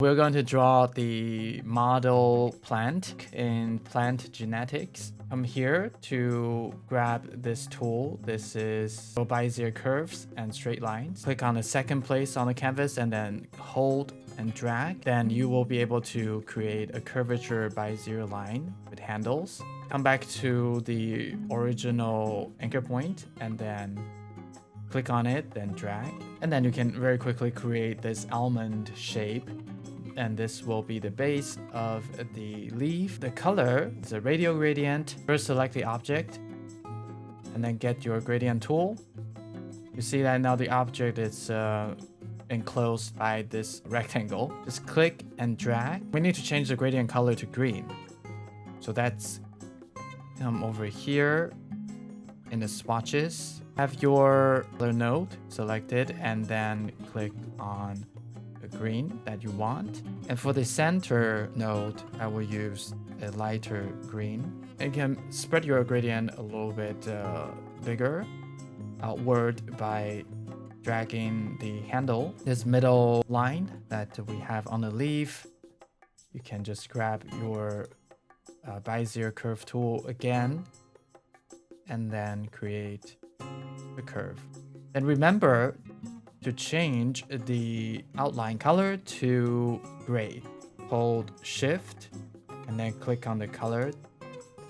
We're going to draw the model plant in plant genetics. Come here to grab this tool. This is Bezier curves and straight lines. Click on the second place on the canvas and then hold and drag. Then you will be able to create a curvature Bezier line with handles. Come back to the original anchor point and then click on it, then drag. And then you can very quickly create this almond shape. And this will be the base of the leaf. The color is a radial gradient. First select the object and then get your gradient tool. You see that now the object is enclosed by this rectangle. Just click and drag. We need to change the gradient color to green. So that's come over here in the swatches. Have your color node selected and then click on green that you want. And for the center node, I will use a lighter green. You can spread your gradient a little bit bigger outward by dragging the handle. This middle line that we have on the leaf, you can just grab your Bezier curve tool again and then create the curve. And remember to change the outline color to gray. Hold shift and then click on the color.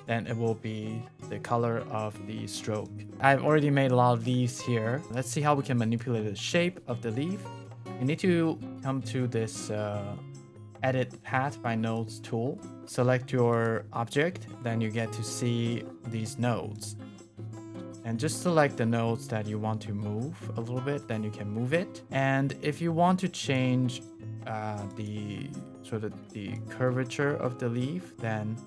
Then it will be the color of the stroke. I've already made a lot of leaves here. Let's see how we can manipulate the shape of the leaf. You need to come to this edit path by nodes tool. Select your object, then you get to see these nodes. And just select the nodes that you want to move a little bit, then you can move it. And if you want to change the curvature of the leaf, then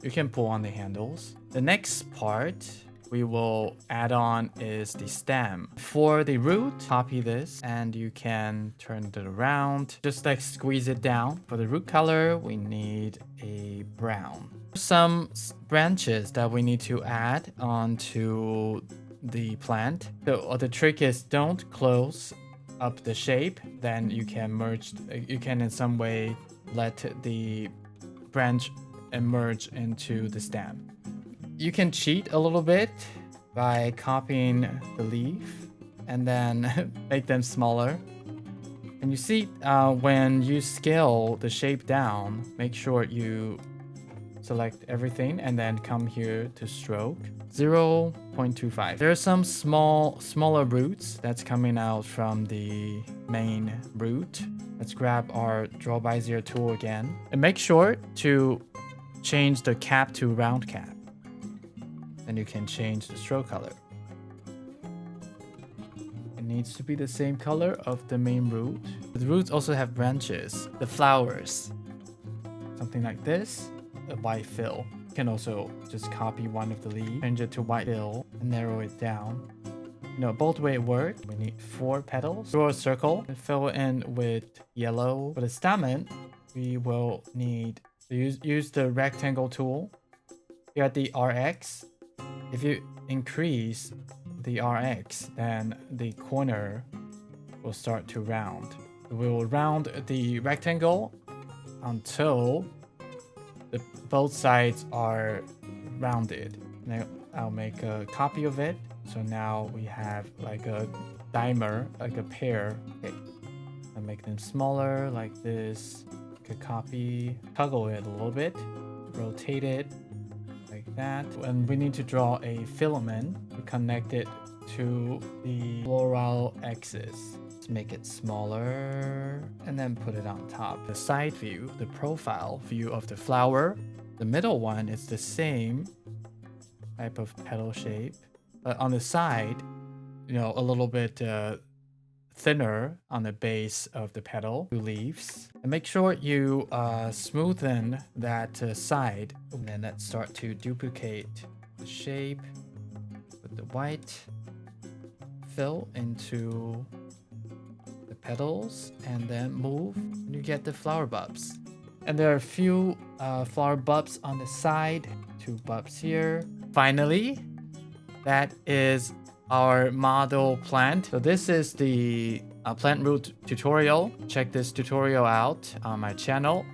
you can pull on the handles. The next part we will add on is the stem. For the root, copy this and you can turn it around. Just like squeeze it down. For the root color, we need a brown. Some branches that we need to add onto the plant. So the trick is don't close up the shape. Then you can merge, you can in some way let the branch emerge into the stem. You can cheat a little bit by copying the leaf and then make them smaller. And you see when you scale the shape down, make sure you select everything and then come here to stroke 0.25. There are some smaller roots that's coming out from the main root. Let's grab our Draw Bezier tool again and make sure to change the cap to round cap. Then you can change the stroke color. It needs to be the same color of the main root. The roots also have branches. The flowers, something like this, a white fill. You can also just copy one of the leaves, change it to white fill, and narrow it down. You know, both way it works. We need 4 petals. Draw a circle and fill in with yellow. For the stamen, we will need to use the rectangle tool. Here at the RX, if you increase the RX, then the corner will start to round. We will round the rectangle until both sides are rounded. Now I'll make a copy of it. So now we have like a dimer, like a pair. Okay. I'll make them smaller like this. Could copy, toggle it a little bit, rotate it like that. And we need to draw a filament to connect it to the floral axis. Let's make it smaller and then put it on top. The side view, the profile view of the flower. The middle one is the same type of petal shape, but on the side, you know, a little bit thinner on the base of the petal, 2 leaves. And make sure you smoothen that side. And then let's start to duplicate the shape with the white. Fill into the petals and then move. And you get the flower bulbs. And there are a few flower bulbs on the side, 2 bulbs here. Finally, that is our model plant. So this is the plant root tutorial. Check this tutorial out on my channel.